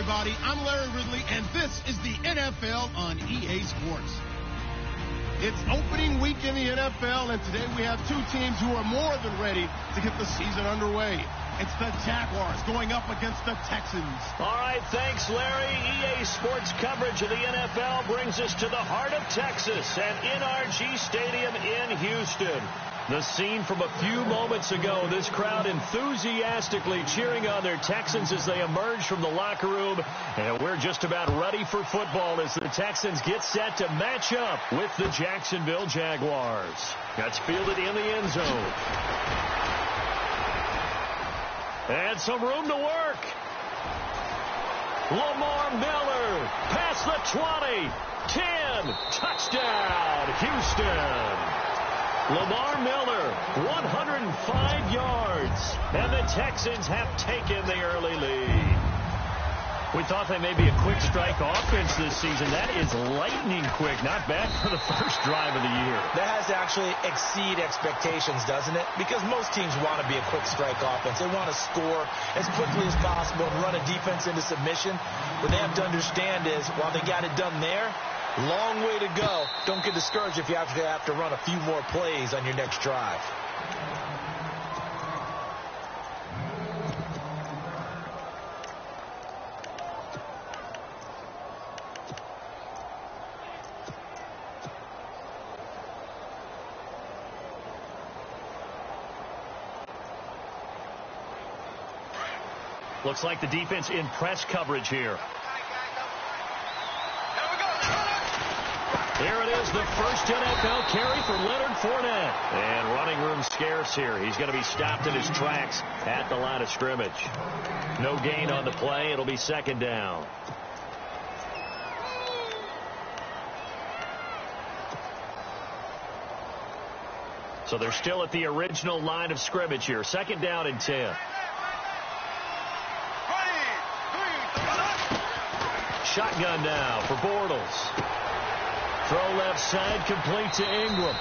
everybody. I'm Larry Ridley, and this is the NFL on EA Sports. It's opening week in the NFL, and today we have two teams who are more than ready to get the season underway. It's the Jaguars going up against the Texans. All right, thanks, Larry. EA Sports coverage of the NFL brings us to the heart of Texas at NRG Stadium in Houston. The scene from a few moments ago, this crowd enthusiastically cheering on their Texans as they emerge from the locker room. And we're just about ready for football as the Texans get set to match up with the Jacksonville Jaguars. That's fielded in the end zone. And some room to work. Lamar Miller past the 20, 10, touchdown, Houston. Lamar Miller, 105 yards, and the Texans have taken the early lead. We thought they may be a quick strike offense this season. That is lightning quick. Not bad for the first drive of the year. That has to actually exceed expectations, doesn't it? Because most teams want to be a quick strike offense. They want to score as quickly as possible and run a defense into submission. What they have to understand is, while they got it done there, long way to go. Don't get discouraged if you have to run a few more plays on your next drive. Looks like the defense in press coverage here. There it is, the first NFL carry for Leonard Fournette. And running room scarce here. He's going to be stopped in his tracks at the line of scrimmage. No gain on the play. It'll be second down. So they're still at the original line of scrimmage here. Second down and 10. Shotgun now for Bortles. Throw left side, complete to Ingram.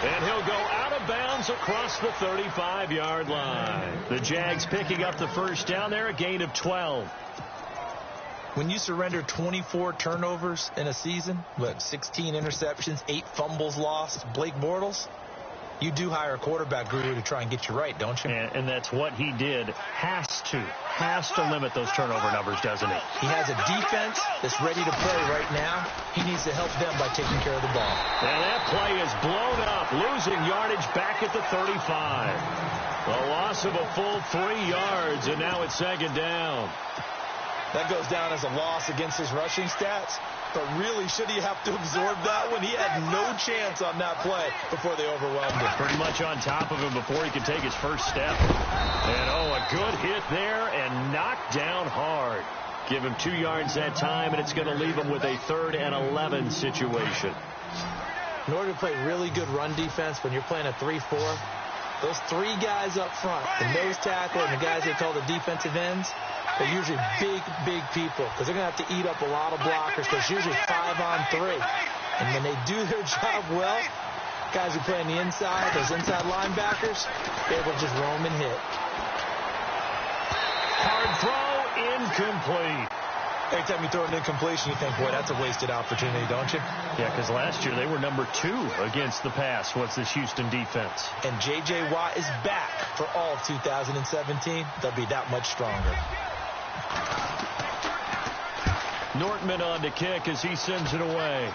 And he'll go out of bounds across the 35-yard line. The Jags picking up the first down there, a gain of 12. When you surrender 24 turnovers in a season, 16 interceptions, 8 fumbles lost, Blake Bortles, you do hire a quarterback guru to try and get you right, don't you? And that's what he did. Has to limit those turnover numbers, doesn't he? He has a defense that's ready to play right now. He needs to help them by taking care of the ball. And that play is blown up, losing yardage back at the 35. A loss of a full 3 yards, and now it's second down. That goes down as a loss against his rushing stats. But really, should he have to absorb that one? He had no chance on that play before they overwhelmed him. Pretty much on top of him before he could take his first step. And, a good hit there and knocked down hard. Give him 2 yards that time, and it's going to leave him with a 3rd and 11 situation. In order to play really good run defense when you're playing a 3-4, those 3 guys up front, the nose tackle and the guys they call the defensive ends, they're usually big people because they're going to have to eat up a lot of blockers because it's usually 5-on-3. And when they do their job well, guys who play on the inside, those inside linebackers, they're able to just roam and hit. Hard throw, incomplete. Every time you throw an incompletion, you think, boy, that's a wasted opportunity, don't you? Yeah, because last year they were number 2 against the pass. What's this Houston defense? And J.J. Watt is back for all of 2017. They'll be that much stronger. Nortman on to kick as he sends it away.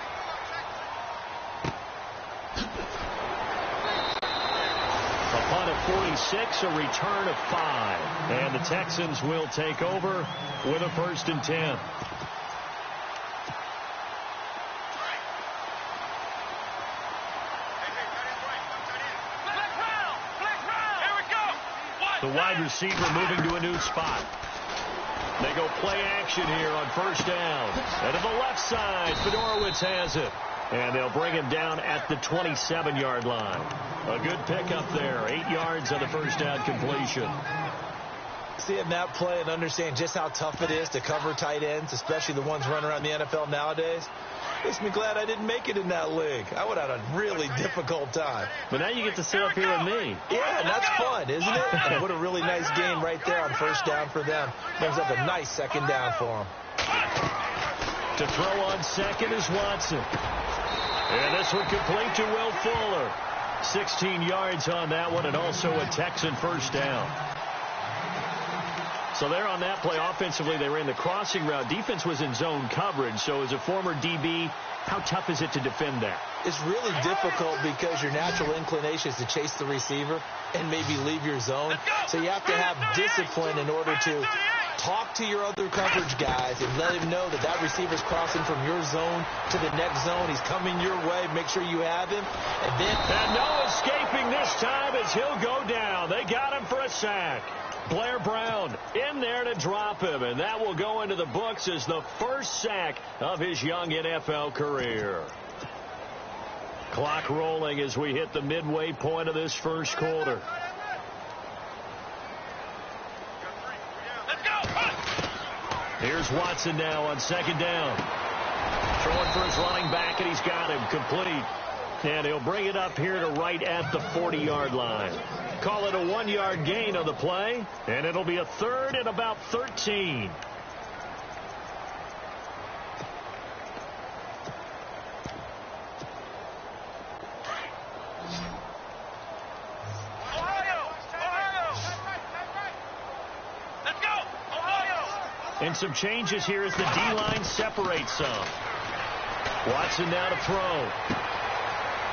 A punt of 46, a return of 5. And the Texans will take over with a 1st and 10. The wide receiver moving to a new spot. They go play action here on 1st down. And to the left side, Fedorowicz has it. And they'll bring him down at the 27-yard line. A good pickup there. 8 yards on the 1st down completion. Seeing that play and understand just how tough it is to cover tight ends, especially the ones running around the NFL nowadays, makes me glad I didn't make it in that league. I would have had a really difficult time. But now you get to sit up here with me. Yeah, and that's fun, isn't it? And what a really nice game right there on 1st down for them. Brings up a nice 2nd down for them. To throw on second is Watson. And this one complete to Will Fuller. 16 yards on that one, and also a Texan first down. So there on that play, offensively, they ran the crossing route. Defense was in zone coverage. So as a former DB, how tough is it to defend that? It's really difficult because your natural inclination is to chase the receiver and maybe leave your zone. So you have to have discipline in order to talk to your other coverage guys and let him know that that receiver's crossing from your zone to the next zone. He's coming your way. Make sure you have him. And no escaping this time as he'll go down. They got him for a sack. Blair Brown in there to drop him, and that will go into the books as the first sack of his young NFL career. Clock rolling as we hit the midway point of this first quarter. Here's Watson now on second down. Throwing for his running back, and he's got him complete. And he'll bring it up here to right at the 40-yard line. Call it a 1-yard gain on the play, and it'll be a third and about 13. And some changes here as the D-line separates some. Watson now to throw.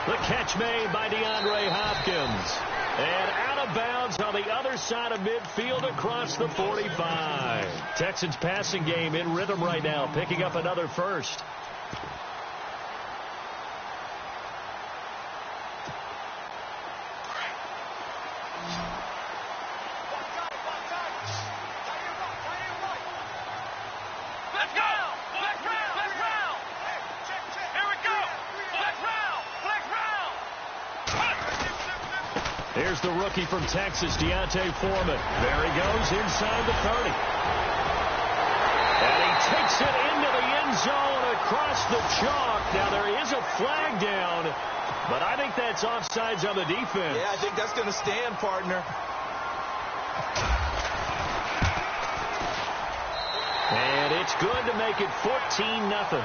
The catch made by DeAndre Hopkins. And out of bounds on the other side of midfield across the 45. Texans passing game in rhythm right now, picking up another first. Here's the rookie from Texas, Deontay Foreman. There he goes inside the 30. And he takes it into the end zone across the chalk. Now there is a flag down, but I think that's offsides on the defense. Yeah, I think that's going to stand, partner. And it's good to make it 14-0.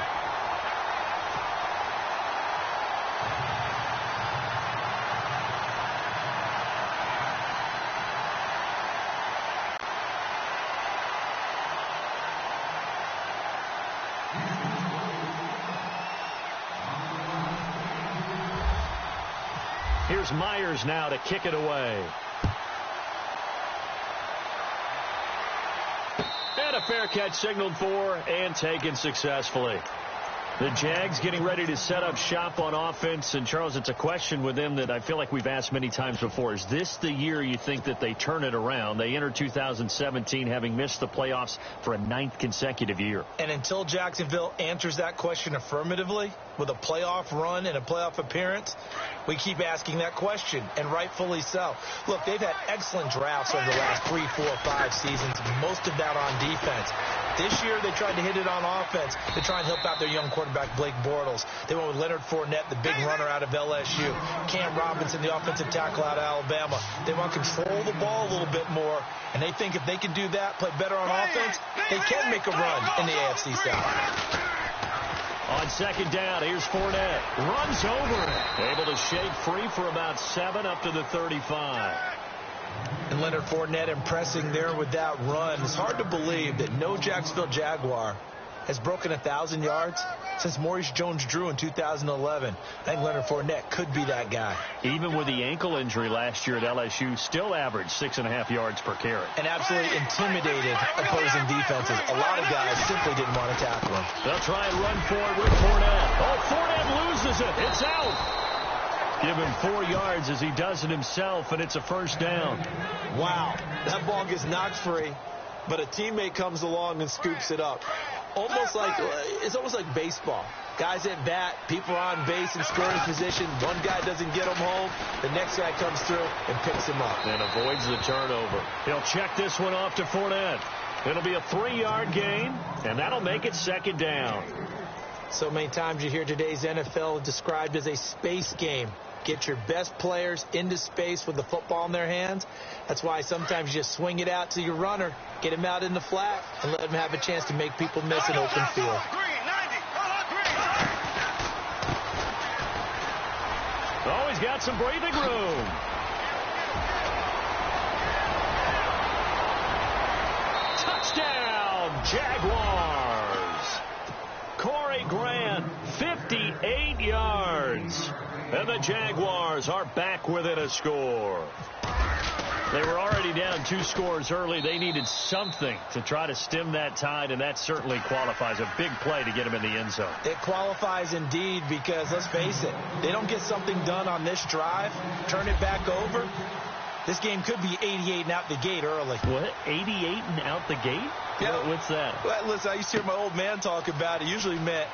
Here's Myers now to kick it away. And a fair catch signaled for and taken successfully. The Jags getting ready to set up shop on offense. And, Charles, it's a question with them that I feel like we've asked many times before. Is this the year you think that they turn it around? They enter 2017 having missed the playoffs for a 9th consecutive year. And until Jacksonville answers that question affirmatively with a playoff run and a playoff appearance, we keep asking that question, and rightfully so. Look, they've had excellent drafts over the last 3, 4, 5 seasons, most of that on defense. This year, they tried to hit it on offense to try and help out their young quarterback, Blake Bortles. They went with Leonard Fournette, the big runner out of LSU. Cam Robinson, the offensive tackle out of Alabama. They want to control the ball a little bit more, and they think if they can do that, play better on offense, they can make a run in the AFC South. On second down, here's Fournette. Runs over it. Able to shake free for about 7 up to the 35. And Leonard Fournette impressing there with that run. It's hard to believe that no Jacksonville Jaguar has broken 1,000 yards since Maurice Jones-Drew in 2011. I think Leonard Fournette could be that guy. Even with the ankle injury last year at LSU, still averaged 6.5 yards per carry. And absolutely intimidated opposing defenses. A lot of guys simply didn't want to tackle him. They'll try and run for it with Fournette. Oh, Fournette loses it. It's out. Give him 4 yards as he does it himself, and it's a first down. Wow, that ball gets knocked free, but a teammate comes along and scoops it up. It's almost like baseball. Guys at bat, people are on base in scoring position. One guy doesn't get him home. The next guy comes through and picks him up. And avoids the turnover. He'll check this one off to Fournette. It'll be a 3-yard gain, and that'll make it second down. So many times you hear today's NFL described as a space game. Get your best players into space with the football in their hands. That's why sometimes you just swing it out to your runner, get him out in the flat, and let him have a chance to make people miss an open field. Oh, he's got some breathing room. Touchdown, Jaguars. Corey Grant, 58 yards. And the Jaguars are back within a score. They were already down 2 scores early. They needed something to try to stem that tide, and that certainly qualifies. A big play to get them in the end zone. It qualifies indeed because, let's face it, they don't get something done on this drive, turn it back over. This game could be 88 and out the gate early. What? 88 and out the gate? Yeah. What's that? Well, listen, I used to hear my old man talk about it. Usually meant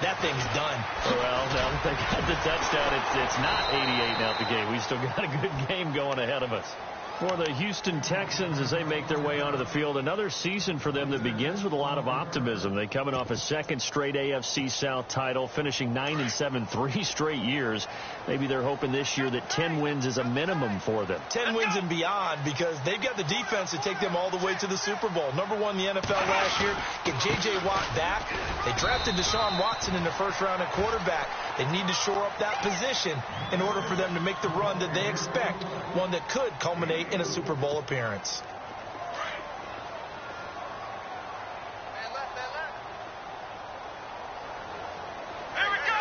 that thing's done. Well, now that they got the touchdown, it's not 88 and out the gate. We still got a good game going ahead of us. For the Houston Texans as they make their way onto the field, another season for them that begins with a lot of optimism. They coming off a second straight AFC South title, finishing 9-7 3 straight years. Maybe they're hoping this year that 10 wins is a minimum for them. 10 wins and beyond because they've got the defense to take them all the way to the Super Bowl. Number 1 in the NFL last year. Get J.J. Watt back. They drafted Deshaun Watson in the first round at quarterback. They need to shore up that position in order for them to make the run that they expect, one that could culminate in a Super Bowl appearance. Here we go.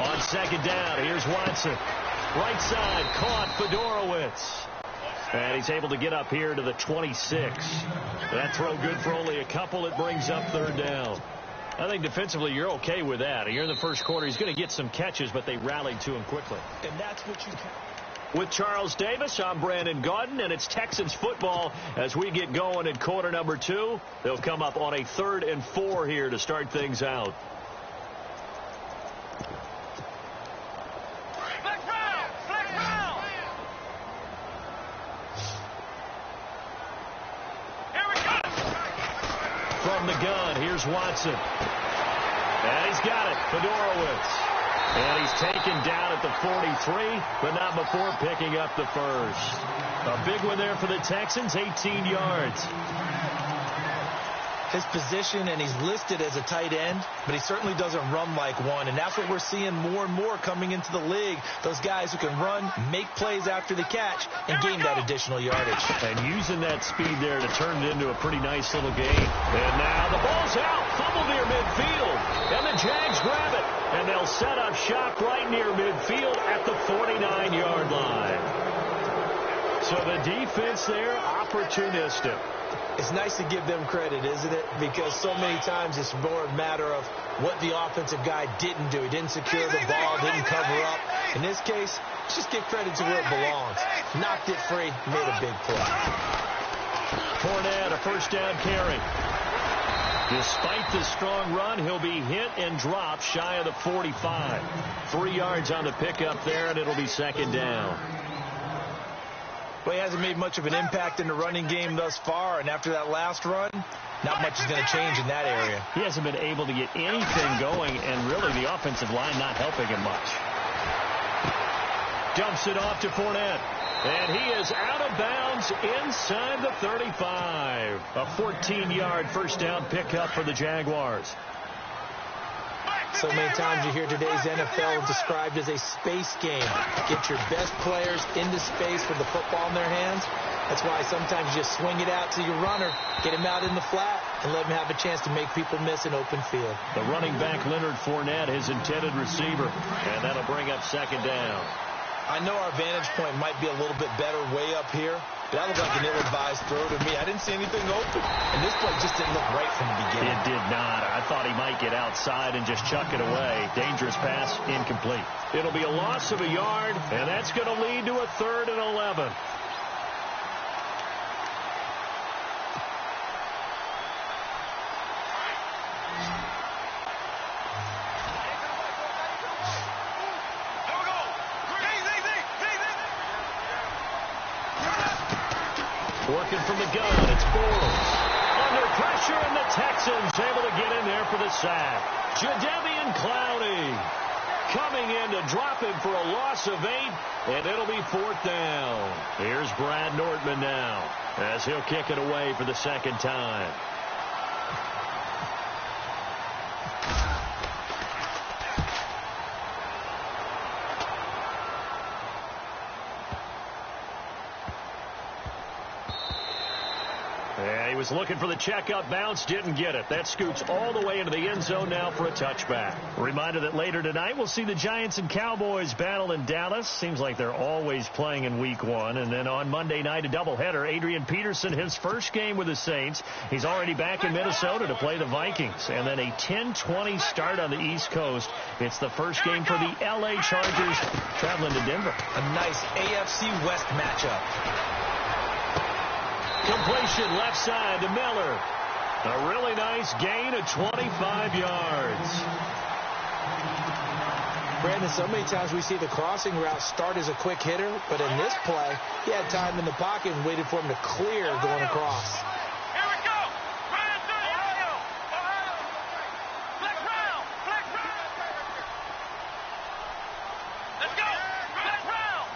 On second down, here's Watson. Right side, caught Fedorowicz. And he's able to get up here to the 26. That throw good for only a couple. It brings up third down. I think defensively you're okay with that. Here in the first quarter, he's going to get some catches, but they rallied to him quickly. And that's what you can. With Charles Davis, I'm Brandon Gaudin, and it's Texans football as we get going in quarter number 2. They'll come up on a 3rd and 4 here to start things out. From the gun, here's Watson. And he's got it, Fedorowicz. And he's taken down at the 43, but not before picking up the first. A big one there for the Texans, 18 yards. His position, and he's listed as a tight end, but he certainly doesn't run like one, and that's what we're seeing more and more coming into the league. Those guys who can run, make plays after the catch, and gain that additional yardage. And using that speed there to turn it into a pretty nice little game. And now the ball's out, fumbled near midfield, and the Jags grab it, and they'll set up shop right near midfield at the 49-yard line. So the defense there, opportunistic. It's nice to give them credit, isn't it? Because so many times it's more a matter of what the offensive guy didn't do. He didn't secure the ball, didn't cover up. In this case, just give credit to where it belongs. Knocked it free, made a big play. Fournette, a first down carry. Despite the strong run, he'll be hit and dropped shy of the 45. 3 yards on the pickup there, and it'll be second down. Well, he hasn't made much of an impact in the running game thus far, and after that last run, not much is going to change in that area. He hasn't been able to get anything going, and really the offensive line not helping him much. Dumps it off to Fournette, and he is out of bounds inside the 35. A 14-yard first down pickup for the Jaguars. So many times you hear today's NFL described as a space game. Get your best players into space with the football in their hands. That's why sometimes you just swing it out to your runner, get him out in the flat, and let him have a chance to make people miss an open field. The running back, Leonard Fournette, his intended receiver, and that'll bring up second down. I know our vantage point might be a little bit better way up here, but that looked like an ill-advised throw to me. I didn't see anything open, and this play just didn't look right from the beginning. It did not. I thought he might get outside and just chuck it away. Dangerous pass, incomplete. It'll be a loss of a yard, and that's going to lead to a 3rd and 11. Working from the gun, it's Bortles. Under Pressure, and the Texans able to get in there for the sack. Jadeveon Clowney coming in to drop him for a loss of 8, and it'll be 4th down. Here's Brad Nordman now as he'll kick it away for the second time. And he was looking for the checkup bounce, didn't get it. That scoots all the way into the end zone now for a touchback. Reminder that later tonight we'll see the Giants and Cowboys battle in Dallas. Seems like they're always playing in week 1. And then on Monday night, a doubleheader. Adrian Peterson, his first game with the Saints. He's already back in Minnesota to play the Vikings. And then a 10:20 start on the East Coast. It's the first game for the L.A. Chargers traveling to Denver. A nice AFC West matchup. Completion left side to Miller. A really nice gain of 25 yards. Brandon, so many times we see the crossing route start as a quick hitter, but in this play, he had time in the pocket and waited for him to clear going across. Here we go. Right into Ohio. Flex round. Let's go. Flex round.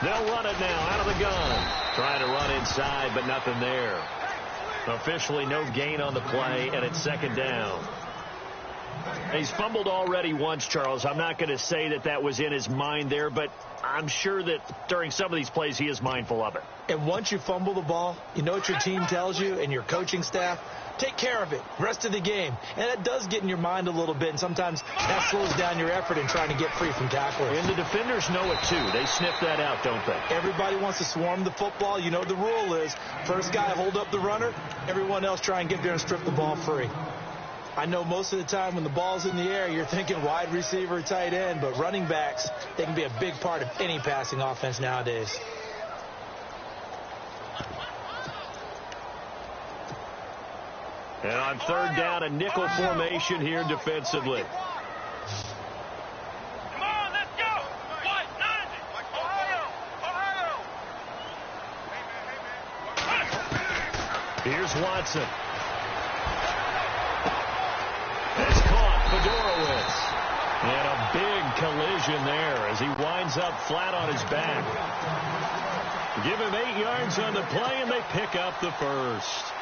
They'll run it now out of the gun. Trying to run inside, but nothing there. Officially no gain on the play, and it's second down. He's fumbled already once, Charles. I'm not going to say that that was in his mind there, but I'm sure that during some of these plays he is mindful of it. And once you fumble the ball, you know what your team tells you and your coaching staff? Take care of it rest of the game. And it does get in your mind a little bit, and sometimes that slows down your effort in trying to get free from tacklers. And the defenders know it, too. They sniff that out, don't they? Everybody wants to swarm the football. You know the rule is first guy hold up the runner, everyone else try and get there and strip the ball free. I know most of the time when the ball's in the air, you're thinking wide receiver, tight end, but running backs, they can be a big part of any passing offense nowadays. And on third down, a nickel formation here defensively. Come on, let's go. What? Ohio. Here's Watson. It's caught, Fedorowicz. And a big collision there as he winds up flat on his back. Give him 8 yards on the play, and they pick up the first.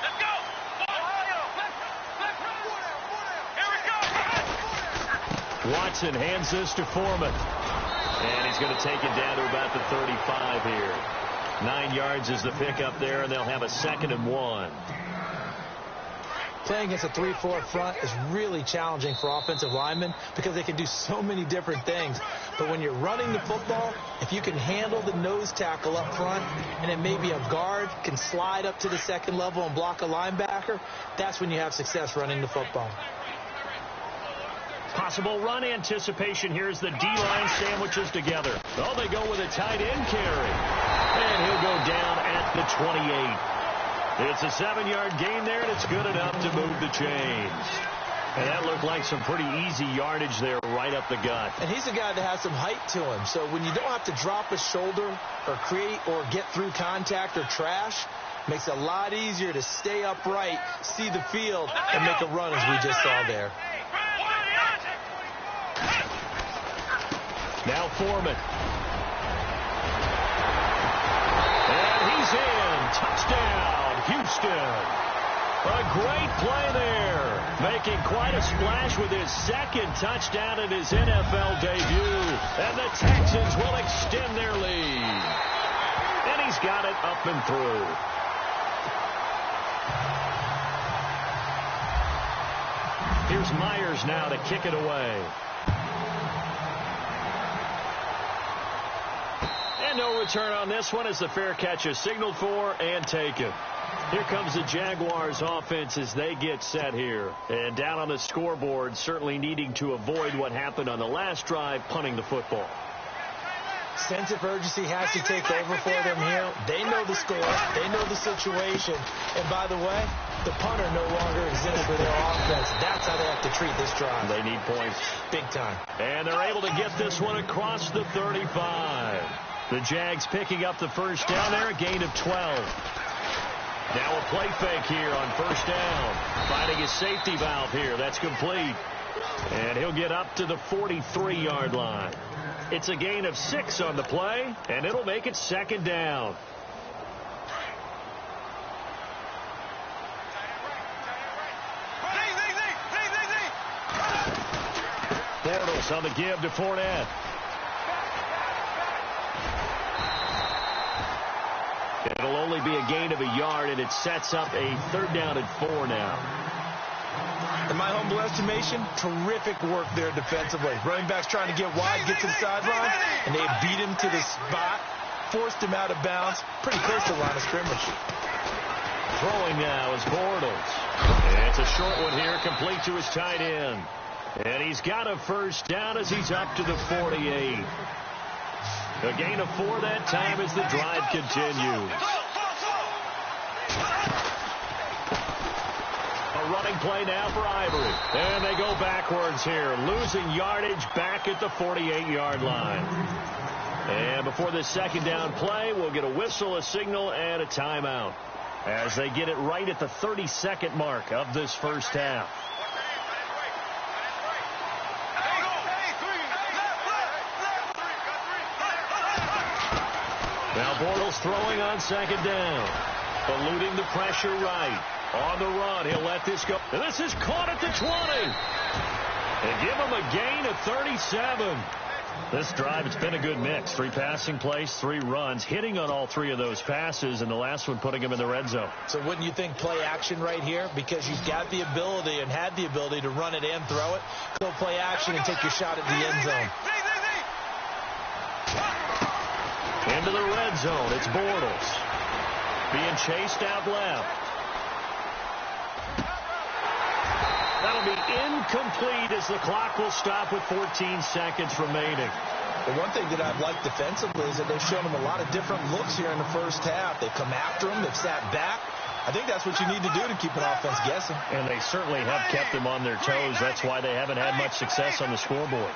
Let's go. Ohio. Here we go. Watson hands this to Foreman. And he's going to take it down to about the 35 here. 9 yards is the pickup there, and they'll have a 2nd and 1. Playing against a 3-4 front is really challenging for offensive linemen because they can do so many different things. But when you're running the football, if you can handle the nose tackle up front, and then maybe a guard can slide up to the second level and block a linebacker, that's when you have success running the football. Possible run anticipation here as the D-line sandwiches together. Oh, they go with a tight end carry. And he'll go down at the 28. It's a 7-yard gain there, and it's good enough to move the chains. And that looked like some pretty easy yardage there right up the gut. And he's a guy that has some height to him. So when you don't have to drop a shoulder or create or get through contact or trash, makes it a lot easier to stay upright, see the field, and make a run as we just saw there. Now Foreman. And he's in. Touchdown, Houston. A great play there. Making quite a splash with his 2nd touchdown in his NFL debut. And the Texans will extend their lead. And he's got it up and through. Here's Myers now to kick it away. And no return on this one as the fair catch is signaled for and taken. Here comes the Jaguars offense as they get set here. And down on the scoreboard, certainly needing to avoid what happened on the last drive, punting the football. sense of urgency has to take over for them here. They know the score. They know the situation. And by the way, the punter no longer exists for their offense. That's how they have to treat this drive. They need points. Big time. And they're able to get this one across the 35. The Jags picking up the first down there, a gain of 12. Now a play fake here on first down. Finding his safety valve here. That's complete. And he'll get up to the 43-yard line. It's a gain of 6 on the play, and it'll make it second down. Bortles on the give to Fournette. It'll only be a gain of a yard, and it sets up a third down and 4 now. In my humble estimation, terrific work there defensively. Running back's trying to get wide, get to the sideline, and they beat him to the spot, forced him out of bounds, pretty close to the line of scrimmage. Throwing now is Bortles. And it's a short one here, complete to his tight end. And he's got a first down as he's up to the 48. A gain of 4 that time as the drive continues. A running play now for Ivory. And they go backwards here, losing yardage back at the 48-yard line. And before this second down play, we'll get a whistle, a signal, and a timeout as they get it right at the 32nd mark of this first half. Now Bortles throwing on second down. Eluding the pressure right. On the run, he'll let this go. And this is caught at the 20. And give him a gain of 37. This drive, it's been a good mix. 3 passing plays, 3 runs, hitting on all 3 of those passes, and the last one putting him in the red zone. So wouldn't you think play action right here? Because you've got the ability and had the ability to run it and throw it. Go play action and take your shot at the end zone. Into the red zone, it's Bortles. Being chased out left. That'll be incomplete as the clock will stop with 14 seconds remaining. The one thing that I've liked defensively is that they've shown him a lot of different looks here in the first half. They've come after him. They've sat back. I think that's what you need to do to keep an offense guessing. And they certainly have kept them on their toes. That's why they haven't had much success on the scoreboard.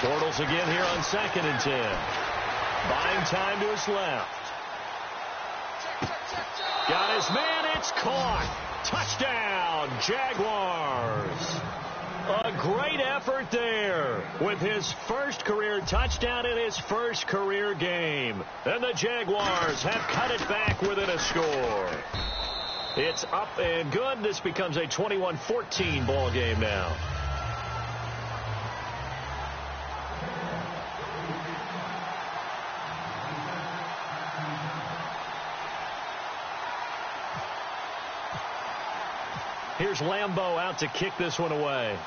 Bortles again here on 2nd and 10. Buying time to his left. Got his man, it's caught. Touchdown, Jaguars. A great effort there with his first career touchdown in his first career game. And the Jaguars have cut it back within a score. It's up and good. This becomes a 21-14 ball game now. Here's Lambeau out to kick this one away.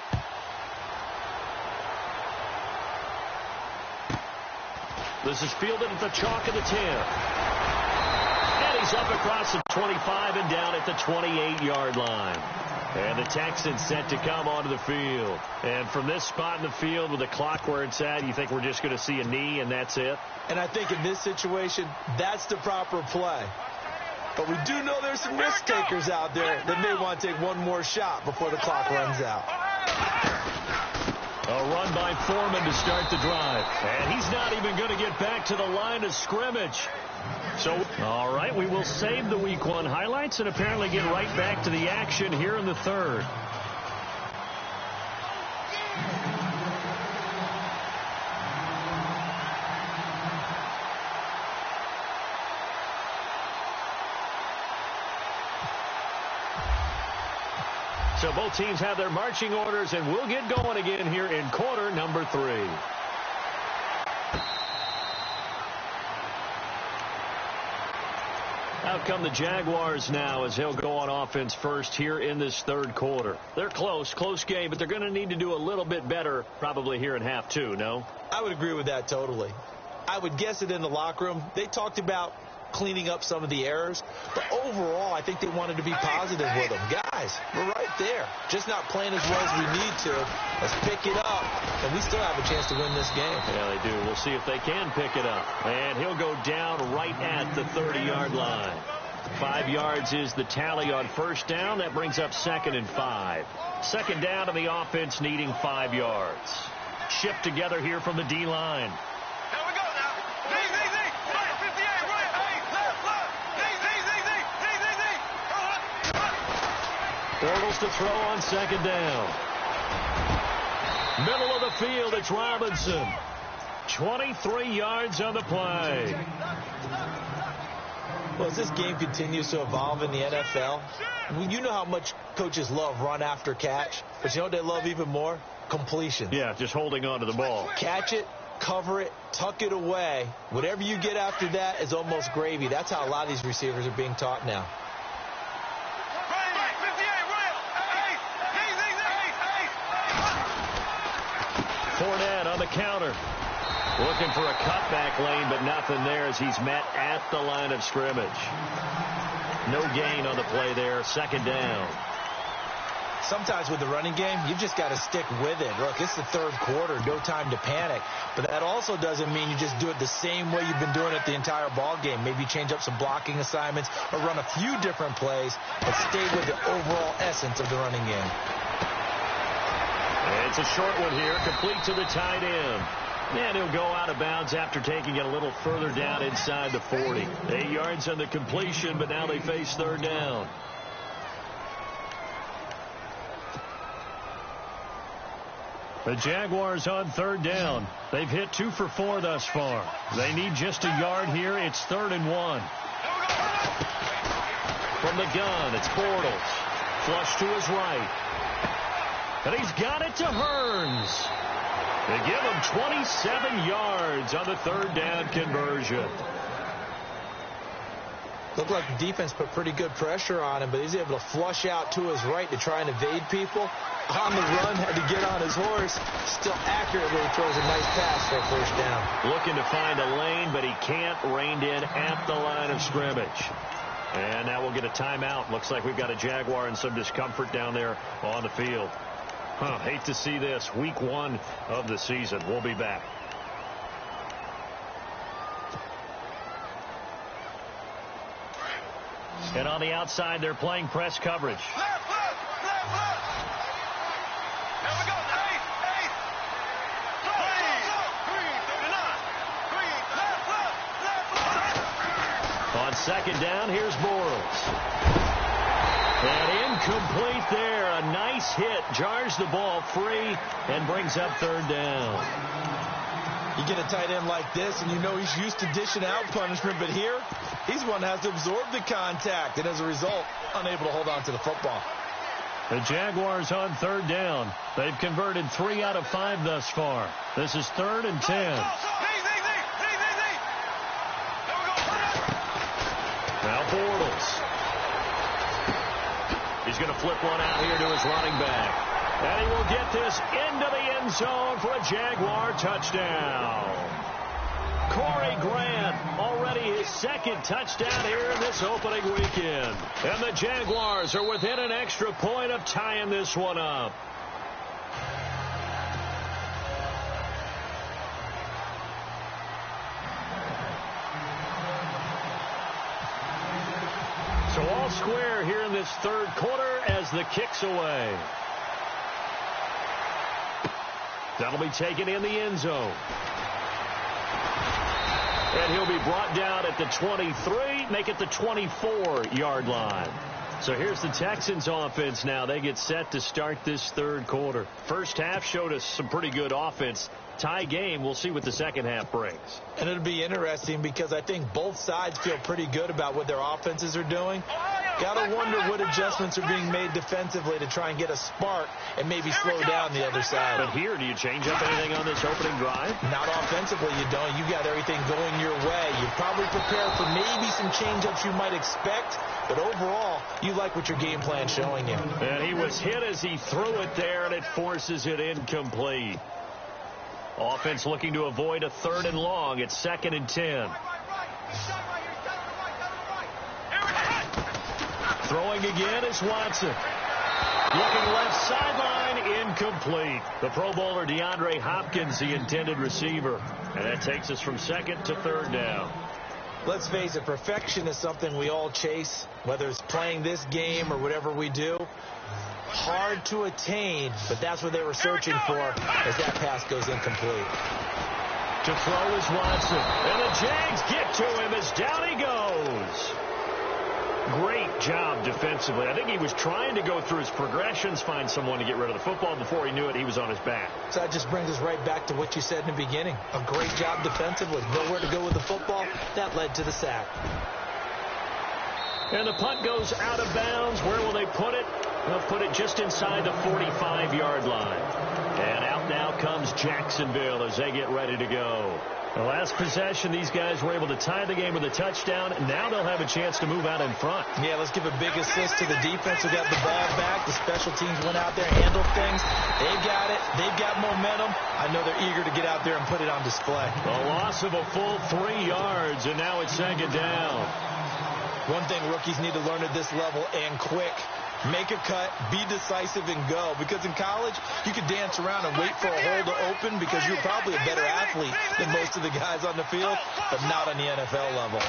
This is fielded at the chalk of the 10. And he's up across the 25 and down at the 28-yard line. And the Texans set to come onto the field. And from this spot in the field with the clock where it's at, you think we're just going to see a knee and that's it? And I think in this situation, that's the proper play. But we do know there's some risk takers out there that may want to take one more shot before the clock runs out. A run by Foreman to start the drive. And he's not even going to get back to the line of scrimmage. So, all right, we will save the Week 1 highlights and apparently get right back to the action here in the third. So both teams have their marching orders, and we'll get going again here in quarter number 3. Out come the Jaguars now as he'll go on offense first here in this third quarter. They're close game, but they're going to need to do a little bit better probably here in half 2, no? I would agree with that totally. I would guess it in the locker room. They talked about cleaning up some of the errors. But overall, I think they wanted to be positive with them. Guys, we're right there. Just not playing as well as we need to. Let's pick it up, and we still have a chance to win this game. Yeah, they do. We'll see if they can pick it up. And he'll go down right at the 30-yard line. 5 yards is the tally on first down. That brings up 2nd and 5. Second down, and the offense needing 5 yards. Shift together here from the D-line. Here we go now. Z, 58, right, left, Bortles to throw on second down. Middle of the field, it's Robinson. 23 yards on the play. Well, as this game continues to evolve in the NFL, you know how much coaches love run after catch, but you know what they love even more? Completion. Yeah, just holding on to the ball. Catch it, cover it, tuck it away. Whatever you get after that is almost gravy. That's how a lot of these receivers are being taught now. Fournette on the counter. Looking for a cutback lane, but nothing there as he's met at the line of scrimmage. No gain on the play there. Second down. Sometimes with the running game, you've just got to stick with it. Look, it's the third quarter. No time to panic. But that also doesn't mean you just do it the same way you've been doing it the entire ball game. Maybe change up some blocking assignments or run a few different plays, but stay with the overall essence of the running game. It's a short one here, complete to the tight end. And he'll go out of bounds after taking it a little further down inside the 40. 8 yards on the completion, but now they face third down. The Jaguars on third down. They've hit 2 for 4 thus far. They need just a yard here. It's 3rd and 1. From the gun, it's Bortles. Flush to his right. And he's got it to Hearns. They give him 27 yards on the third down conversion. Looked like the defense put pretty good pressure on him, but he's able to flush out to his right to try and evade people. On the run, had to get on his horse. Still accurately throws a nice pass for a first down. Looking to find a lane, but he can't. Reined in at the line of scrimmage. And now we'll get a timeout. Looks like we've got a Jaguar in some discomfort down there on the field. Hate to see this. Week 1 of the season. We'll be back. And on the outside, they're playing press coverage. On second down, here's Bortles. And incomplete there. A nice hit. Jars the ball free and brings up third down. You get a tight end like this, and you know he's used to dishing out punishment, but here, he's one that has to absorb the contact, and as a result, unable to hold on to the football. The Jaguars on third down. They've converted 3 out of 5 thus far. This is 3rd and 10. Now Bortles. He's going to flip one out here to his running back. And he will get this into the end zone for a Jaguar touchdown. Corey Grant, already his 2nd touchdown here in this opening weekend. And the Jaguars are within an extra point of tying this one up. So all square here in this third quarter as the kick's away. That'll be taken in the end zone. And he'll be brought down at the 23, make it the 24-yard line. So here's the Texans offense now. They get set to start this third quarter. First half showed us some pretty good offense. Tie game. We'll see what the second half brings. And it'll be interesting because I think both sides feel pretty good about what their offenses are doing. Got to wonder what adjustments are being made defensively to try and get a spark and maybe slow down the other side. But here, do you change up anything on this opening drive? Not offensively, you don't. You got everything going your way. You probably prepare for maybe some change-ups you might expect, but overall, you like what your game plan's showing you. And he was hit as he threw it there, and it forces it incomplete. Offense looking to avoid a 3rd and long. It's 2nd and 10. Throwing again is Watson. Looking left sideline, incomplete. The Pro Bowler DeAndre Hopkins, the intended receiver. And that takes us from second to third down. Let's face it, perfection is something we all chase, whether it's playing this game or whatever we do. Hard to attain, but that's what they were searching for as that pass goes incomplete. To throw is Watson. And the Jags get to him as down he goes. Great job defensively. I think he was trying to go through his progressions, find someone to get rid of the football. Before he knew it, he was on his back. So that just brings us right back to what you said in the beginning. A great job defensively. Nowhere to go with the football. That led to the sack. And the punt goes out of bounds. Where will they put it? They'll put it just inside the 45-yard line. And out now comes Jacksonville as they get ready to go. The last possession, these guys were able to tie the game with a touchdown. Now they'll have a chance to move out in front. Yeah, let's give a big assist to the defense who got the ball back. The special teams went out there, handled things. They got it. They've got momentum. I know they're eager to get out there and put it on display. A loss of a full 3 yards, and now it's second down. One thing rookies need to learn at this level, and quick. Make a cut, be decisive, and go. Because in college, you could dance around and wait for a hole to open because you're probably a better athlete than most of the guys on the field, but not on the NFL level.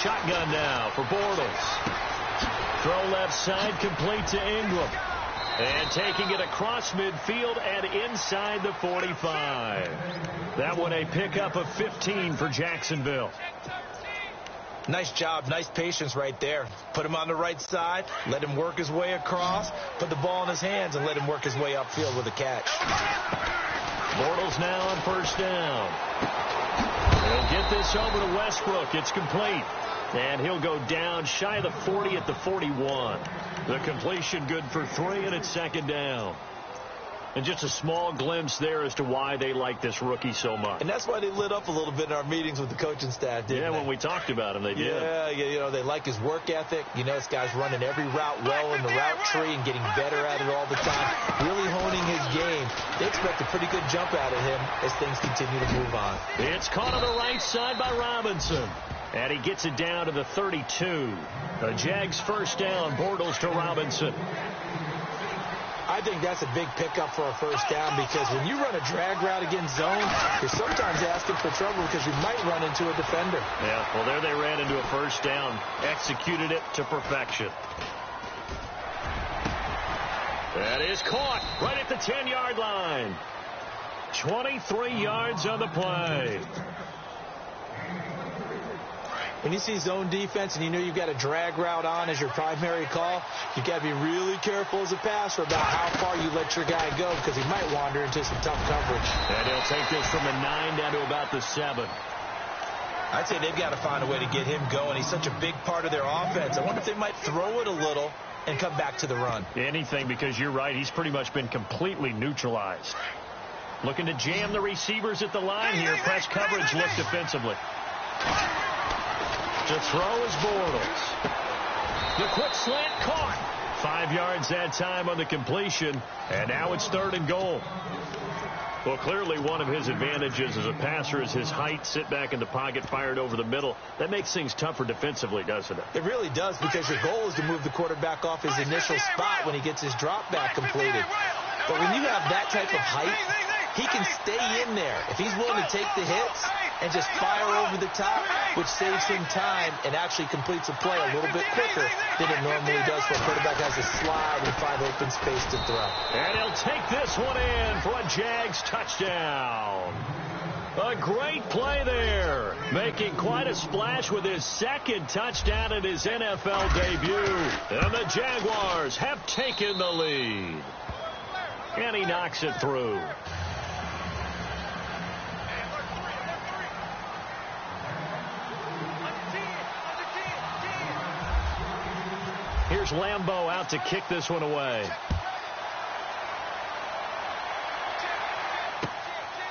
Shotgun now for Bortles. Throw left side, complete to Ingram. And taking it across midfield and inside the 45. That one a pickup of 15 for Jacksonville. Nice job, nice patience right there. Put him on the right side, let him work his way across, put the ball in his hands, and let him work his way upfield with a catch. Bortles now on first down. He'll get this over to Westbrook. It's complete. And he'll go down shy of the 40 at the 41. The completion good for 3, and it's second down. And just a small glimpse there as to why they like this rookie so much. And that's why they lit up a little bit in our meetings with the coaching staff, didn't they? Yeah, when we talked about him, they did. Yeah, you know, they like his work ethic. You know, this guy's running every route well in the route tree and getting better at it all the time, really honing his game. They expect a pretty good jump out of him as things continue to move on. It's caught on the right side by Robinson. And he gets it down to the 32. The Jags first down, Bortles to Robinson. I think that's a big pickup for a first down because when you run a drag route against zone, you're sometimes asking for trouble because you might run into a defender. Yeah, well, there they ran into a first down, executed it to perfection. That is caught right at the 10-yard line. 23 yards on the play. When you see zone defense and you know you've got a drag route on as your primary call, you got to be really careful as a passer about how far you let your guy go because he might wander into some tough coverage. And he'll take this from the 9 down to about the 7. I'd say they've got to find a way to get him going. He's such a big part of their offense. I wonder if they might throw it a little and come back to the run. Anything, because you're right. He's pretty much been completely neutralized. Looking to jam the receivers at the line here. Press coverage look defensively. To throw is Bortles. The quick slant caught. 5 yards that time on the completion. And now it's 3rd and goal. Well, clearly one of his advantages as a passer is his height. Sit back in the pocket, fired over the middle. That makes things tougher defensively, doesn't it? It really does because your goal is to move the quarterback off his initial spot when he gets his drop back completed. But when you have that type of height, he can stay in there. If he's willing to take the hits and just fire over the top, which saves him time and actually completes a play a little bit quicker than it normally does for a quarterback has a slide and find open space to throw. And he'll take this one in for a Jags touchdown. A great play there, making quite a splash with his 2nd touchdown in his NFL debut. And the Jaguars have taken the lead. And he knocks it through. Here's Lambeau out to kick this one away.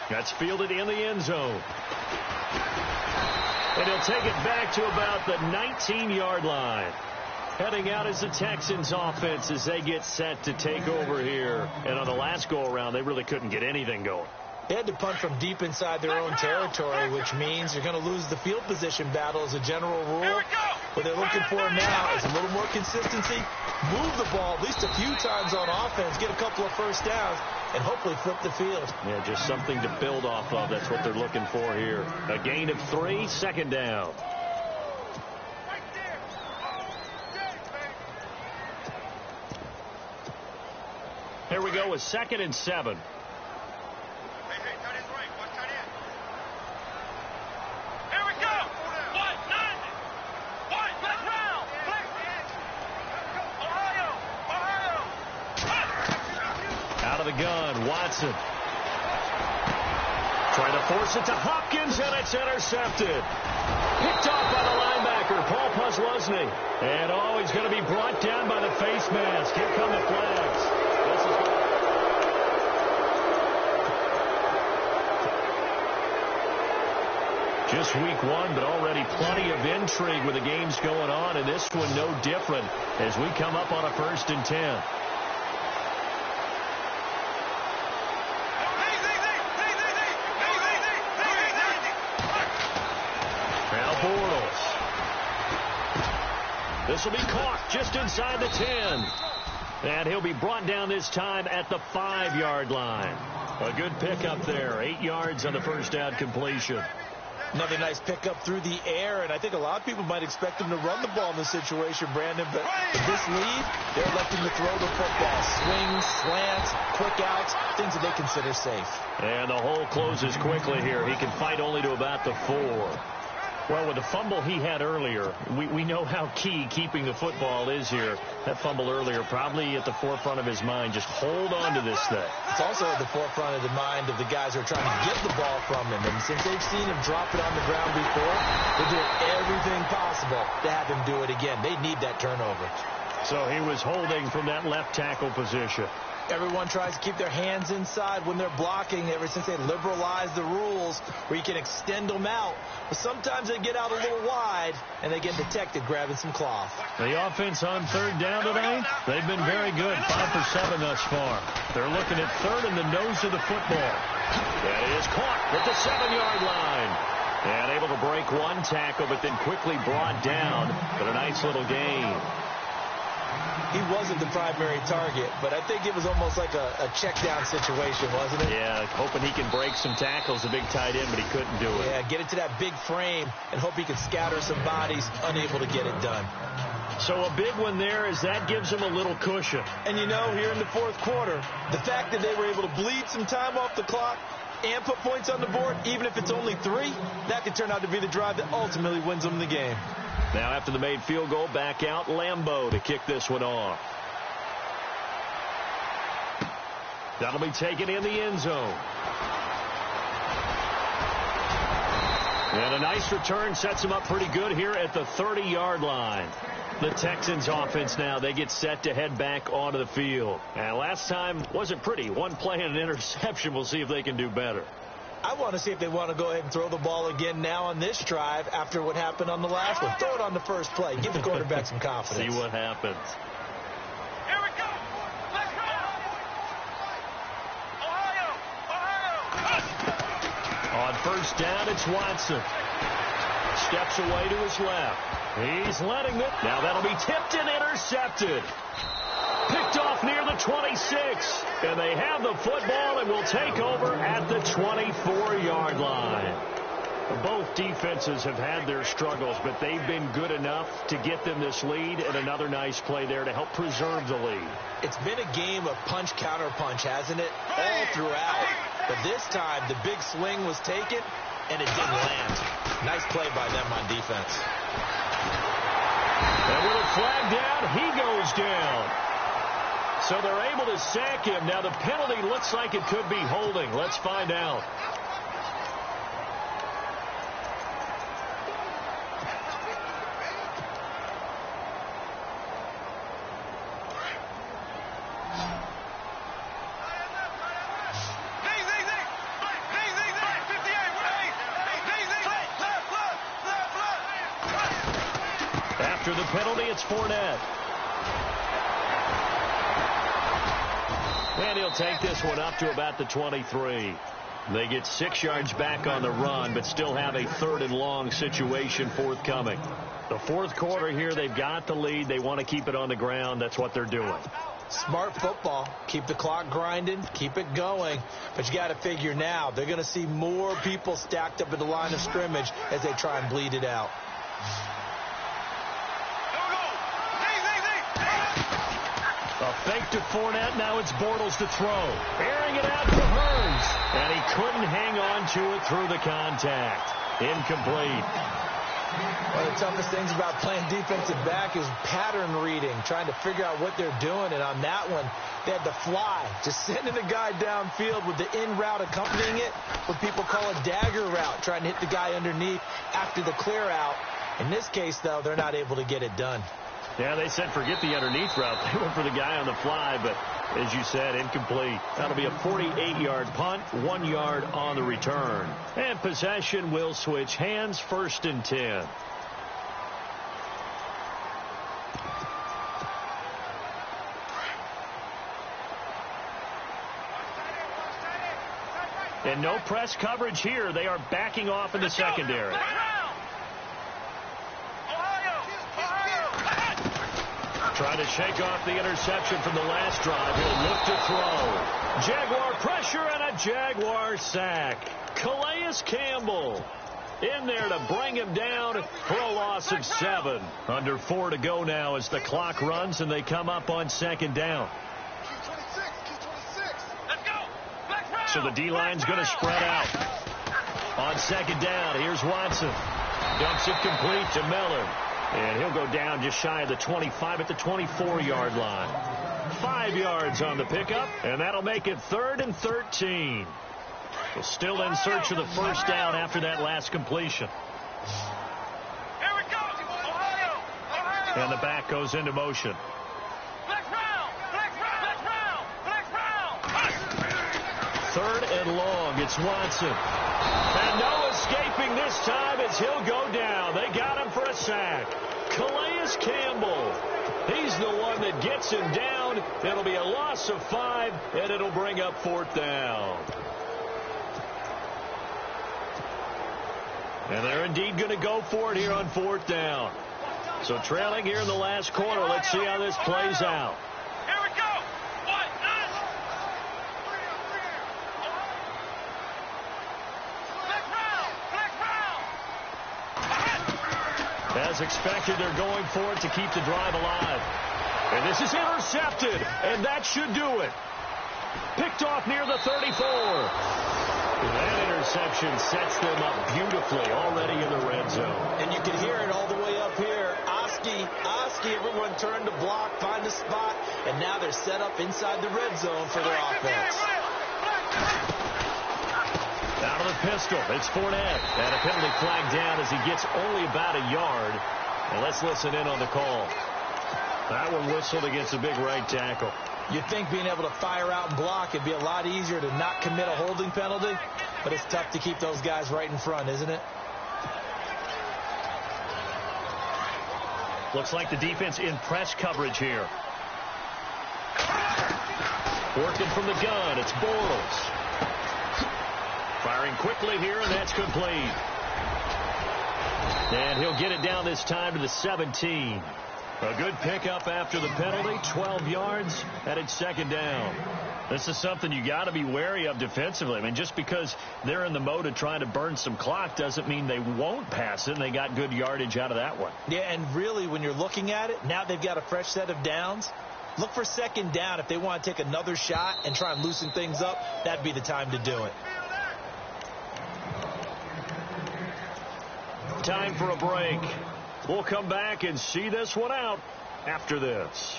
That's fielded in the end zone. And he'll take it back to about the 19-yard line. Heading out is the Texans offense as they get set to take over here. And on the last go-around, they really couldn't get anything going. They had to punt from deep inside their own territory, which means you're going to lose the field position battle as a general rule. What they're looking for now is a little more consistency, move the ball at least a few times on offense, get a couple of first downs, and hopefully flip the field. Yeah, just something to build off of. That's what they're looking for here. A gain of 3, second down. Here we go with 2nd and 7. Out of the gun, Watson. Trying to force it to Hopkins, and it's intercepted. Picked off by the linebacker, Paul Posluszny. And he's going to be brought down by the face mask. Here come the flags. Just week 1, but already plenty of intrigue with the games going on, and this one no different as we come up on a 1st and 10. This will be caught just inside the 10. And he'll be brought down this time at the 5-yard line. A good pickup there. 8 yards on the first down completion. Another nice pickup through the air, and I think a lot of people might expect him to run the ball in this situation, Brandon, but with this lead, they're electing to throw the football. Swings, slants, quick outs, things that they consider safe. And the hole closes quickly here. He can fight only to about the 4. Well, with the fumble he had earlier, we know how key keeping the football is here. That fumble earlier probably at the forefront of his mind. Just hold on to this thing. It's also at the forefront of the mind of the guys who are trying to get the ball from him. And since they've seen him drop it on the ground before, they're doing everything possible to have him do it again. They need that turnover. So he was holding from that left tackle position. Everyone tries to keep their hands inside when they're blocking ever since they liberalized the rules where you can extend them out. But sometimes they get out a little wide and they get detected grabbing some cloth. The offense on 3rd down tonight, they've been very good. 5 for 7 thus far. They're looking at 3rd in the nose of the football. That is caught at the 7-yard line. And able to break one tackle, but then quickly brought down. But a nice little gain. He wasn't the primary target, but I think it was almost like a check-down situation, wasn't it? Yeah, hoping he can break some tackles, a big tight end, but he couldn't do it. Yeah, get it to that big frame and hope he can scatter some bodies, unable to get it done. So a big one there as that gives him a little cushion. And you know, here in the 4th quarter, the fact that they were able to bleed some time off the clock and put points on the board, even if it's only 3, that could turn out to be the drive that ultimately wins them the game. Now after the made field goal, back out Lambeau to kick this one off. That'll be taken in the end zone. And a nice return sets him up pretty good here at the 30-yard line. The Texans offense now, they get set to head back onto the field. And last time wasn't pretty. One play and an interception. We'll see if they can do better. I want to see if they want to go ahead and throw the ball again now on this drive after what happened on the last one. Throw it on the first play. Give the quarterback some confidence. See what happens. Here we go. Let's go. Ohio. On 1st down, it's Watson. Steps away to his left. He's letting it. Now that'll be tipped and intercepted. Picked off near the 26. And they have the football and will take over at the 24-yard line. Both defenses have had their struggles, but they've been good enough to get them this lead, and another nice play there to help preserve the lead. It's been a game of punch-counter-punch, hasn't it? All throughout. But this time, the big swing was taken, and it didn't land. Nice play by them on defense. And with a flag down, he goes down. So they're able to sack him. Now the penalty looks like it could be holding. Let's find out. After the penalty, it's Fournette. And he'll take this one up to about the 23. They get 6 yards back on the run, but still have a 3rd and long situation forthcoming. The fourth quarter here, they've got the lead. They want to keep it on the ground. That's what they're doing. Smart football. Keep the clock grinding. Keep it going. But you got to figure now, they're going to see more people stacked up at the line of scrimmage as they try and bleed it out. A fake to Fournette. Now it's Bortles to throw. Airing it out to Hurns. And he couldn't hang on to it through the contact. Incomplete. One of the toughest things about playing defensive back is pattern reading, trying to figure out what they're doing. And on that one, they had to fly, just sending the guy downfield with the in route accompanying it, what people call a dagger route, trying to hit the guy underneath after the clear out. In this case, though, they're not able to get it done. Yeah, they said forget the underneath route. They went for the guy on the fly, but as you said, incomplete. That'll be a 48-yard punt, 1 yard on the return. And possession will switch hands, 1st and 10. And no press coverage here. They are backing off in the secondary. Trying to shake off the interception from the last drive. He'll look to throw. Jaguar pressure and a Jaguar sack. Calais Campbell in there to bring him down for a loss of 7. Under 4 to go now as the clock runs and they come up on 2nd down. So the D-line's going to spread out. On 2nd down, here's Watson. Dumps it complete to Miller. And he'll go down just shy of the 25 at the 24-yard line. 5 yards on the pickup, and that'll make it 3rd and 13. We're still in search of the first down after that last completion. Here we go. Ohio. And the back goes into motion. Black round. 3rd and long. It's Watson. And no escaping this time as he'll go down. They got him for a sack. Calais Campbell. He's the one that gets him down. It'll be a loss of 5, and it'll bring up 4th down. And they're indeed going to go for it here on 4th down. So trailing here in the last quarter. Let's see how this plays out. Here we go. As expected, they're going for it to keep the drive alive. And this is intercepted, and that should do it. Picked off near the 34. That interception sets them up beautifully already in the red zone. And you can hear it all the way up here. Oski, everyone turned to block, find a spot, and now they're set up inside the red zone for their offense. Out of the pistol, it's Fournette. And a penalty flag down as he gets only about a yard. And let's listen in on the call. That one whistled against a big right tackle. You'd think being able to fire out and block it'd be a lot easier to not commit a holding penalty, but it's tough to keep those guys right in front, isn't it? Looks like the defense in press coverage here. Working from the gun, it's Bortles. Firing quickly here, and that's complete. And he'll get it down this time to the 17. A good pickup after the penalty, 12 yards, and it's 2nd down. This is something you got to be wary of defensively. I mean, just because they're in the mode of trying to burn some clock doesn't mean they won't pass it, and they got good yardage out of that one. Yeah, and really, when you're looking at it, now they've got a fresh set of downs. Look for 2nd down. If they want to take another shot and try and loosen things up, that'd be the time to do it. Time for a break. We'll come back and see this one out after this.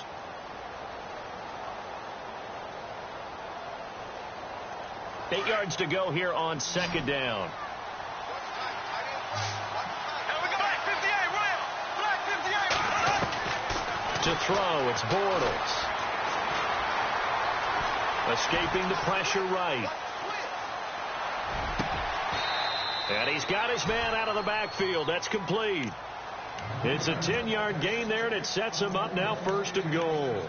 Eight yards to go here on 2nd down. To throw, it's Bortles. Escaping the pressure right. And he's got his man out of the backfield. That's complete. It's a 10-yard gain there, and it sets him up now 1st and goal.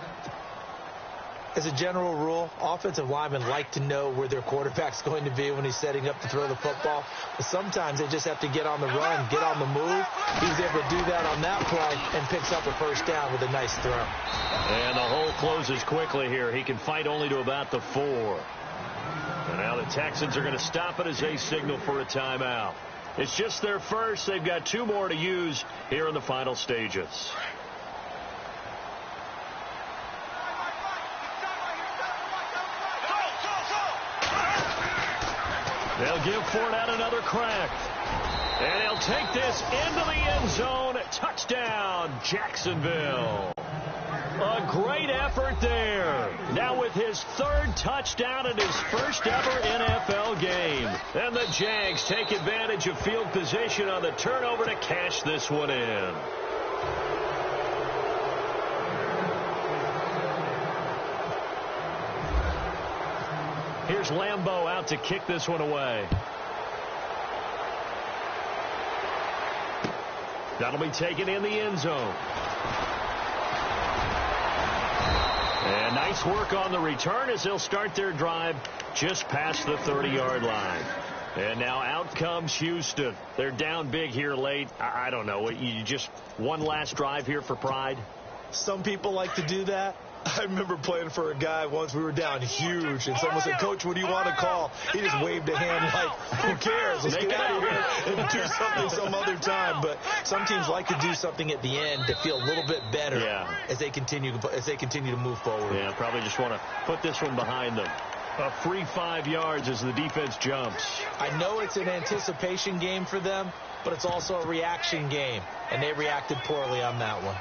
As a general rule, offensive linemen like to know where their quarterback's going to be when he's setting up to throw the football. But sometimes they just have to get on the run, get on the move. He was able to do that on that play and picks up a first down with a nice throw. And the hole closes quickly here. He can fight only to about the 4. And now the Texans are going to stop it as they signal for a timeout. It's just their first. They've got 2 more to use here in the final stages. They'll give Fournette another crack. And he'll take this into the end zone. Touchdown, Jacksonville. A great effort there. Now with his 3rd touchdown in his first ever NFL game. And the Jags take advantage of field position on the turnover to cash this one in. Here's Lambeau out to kick this one away. That'll be taken in the end zone. And nice work on the return as they'll start their drive just past the 30-yard line. And now out comes Houston. They're down big here late. I don't know. You just one last drive here for pride? Some people like to do that. I remember playing for a guy once. We were down huge, and someone said, "Coach, what do you want to call?" He just waved a hand like, "Who cares? Let's get out of here and do something some other time." But some teams like to do something at the end to feel a little bit better as they continue to move forward. Yeah, probably just want to put this one behind them. A free 5 yards as the defense jumps. I know it's an anticipation game for them, but it's also a reaction game, and they reacted poorly on that one.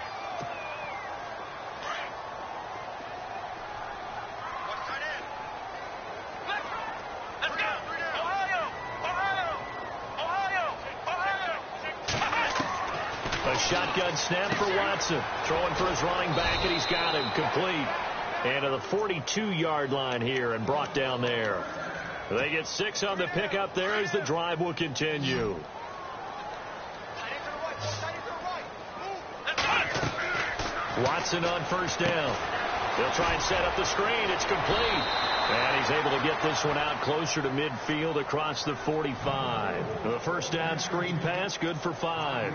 A shotgun snap for Watson. Throwing for his running back, and he's got him complete. And to the 42-yard line here and brought down there. They get 6 on the pickup there as the drive will continue. Watson on first down. They'll try and set up the screen. It's complete. And he's able to get this one out closer to midfield across the 45. The first down screen pass, good for 5.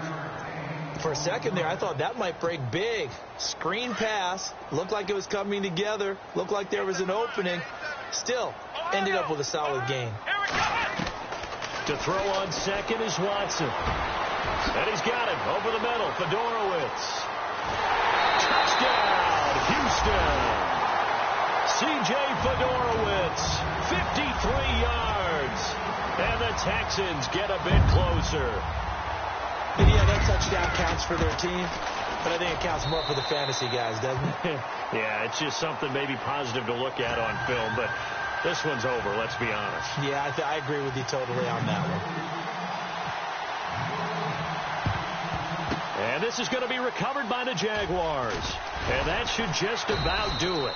For a second there, I thought that might break big. Screen pass. Looked like it was coming together. Looked like there was an opening. Still, ended up with a solid gain. To throw on second is Watson. And he's got it over the middle. Fedorowicz. Touchdown, Houston. C.J. Fedorowicz, 53 yards. And the Texans get a bit closer. And yeah, that touchdown counts for their team, but I think it counts more for the fantasy guys, doesn't it? Yeah, it's just something maybe positive to look at on film, but this one's over, let's be honest. Yeah, I agree with you totally on that one. And this is going to be recovered by the Jaguars. And that should just about do it.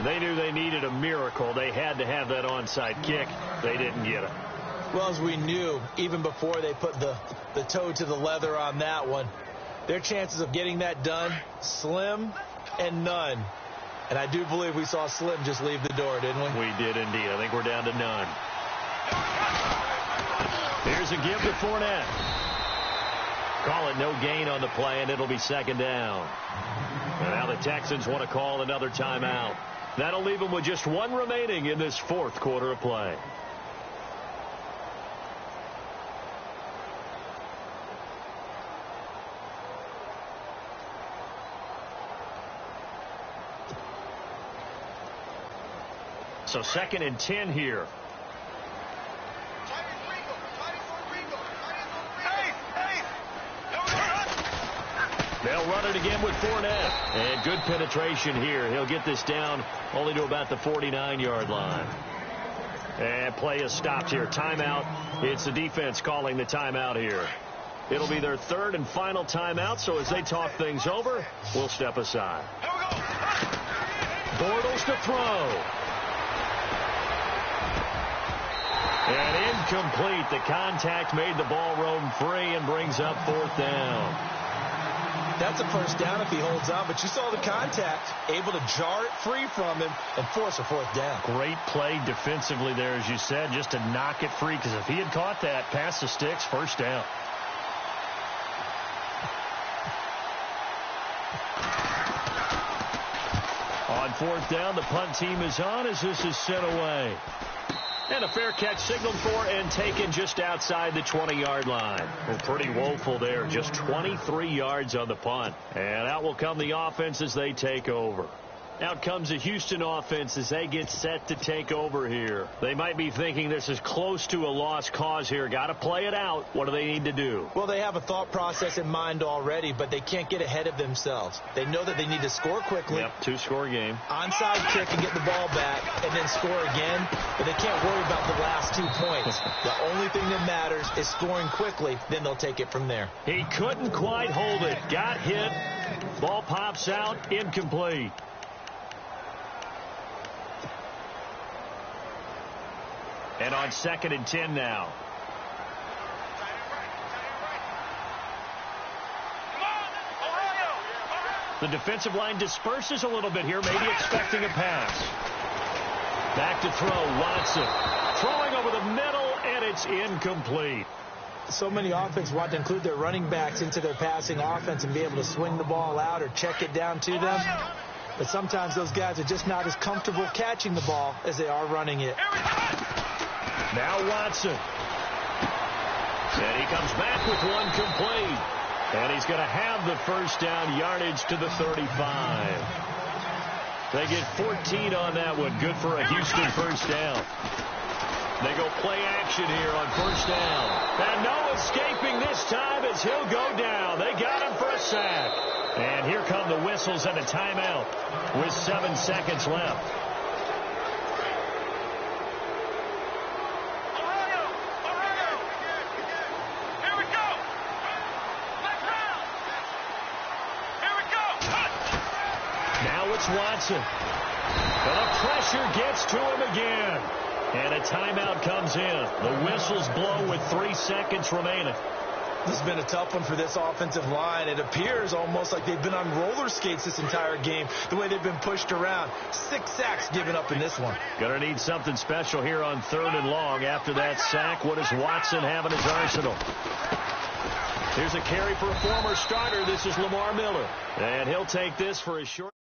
They knew they needed a miracle. They had to have that onside kick. They didn't get it. Well, as we knew, even before they put the toe to the leather on that one, their chances of getting that done, slim and none. And I do believe we saw Slim just leave the door, didn't we? We did indeed. I think we're down to none. Here's a give to Fournette. Call it no gain on the play, and it'll be second down. And now the Texans want to call another timeout. That'll leave them with just 1 remaining in this 4th quarter of play. So 2nd and 10 here. They'll run it again with Fournette. And good penetration here. He'll get this down only to about the 49-yard line. And play is stopped here. Timeout. It's the defense calling the timeout here. It'll be their 3rd and final timeout, so as they talk things over, we'll step aside. Bortles to throw. And incomplete. The contact made the ball roam free and brings up 4th down. That's a first down if he holds on, but you saw the contact, able to jar it free from him and force a fourth down. Great play defensively there, as you said, just to knock it free, because if he had caught that, past the sticks, first down. On fourth down, the punt team is on as this is sent away. And a fair catch signaled for and taken just outside the 20-yard line. Well, pretty woeful there. Just 23 yards on the punt. And out will come the offense as they take over. Out comes the Houston offense as they get set to take over here. They might be thinking this is close to a lost cause here. Got to play it out. What do they need to do? Well, they have a thought process in mind already, but they can't get ahead of themselves. They know that they need to score quickly. Yep, two-score game. Onside kick and get the ball back and then score again, but they can't worry about the last 2 points. The only thing that matters is scoring quickly, then they'll take it from there. He couldn't quite hold it. Got hit. Ball pops out. Incomplete. And on 2nd and 10 now. The defensive line disperses a little bit here, maybe expecting a pass. Back to throw, Watson. Throwing over the middle, and it's incomplete. So many offenses want to include their running backs into their passing offense and be able to swing the ball out or check it down to them. But sometimes those guys are just not as comfortable catching the ball as they are running it. Now Watson. And he comes back with one complete. And he's going to have the first down, yardage to the 35. They get 14 on that one. Good for a Houston first down. They go play action here on first down. And no escaping this time as he'll go down. They got him for a sack. And here come the whistles and a timeout with 7 seconds left. Watson. But the pressure gets to him again. And a timeout comes in. The whistles blow with 3 seconds remaining. This has been a tough one for this offensive line. It appears almost like they've been on roller skates this entire game, the way they've been pushed around. 6 sacks given up in this one. Gonna need something special here on 3rd and long. After that sack, what does Watson have in his arsenal? Here's a carry for a former starter. This is Lamar Miller. And he'll take this for a short...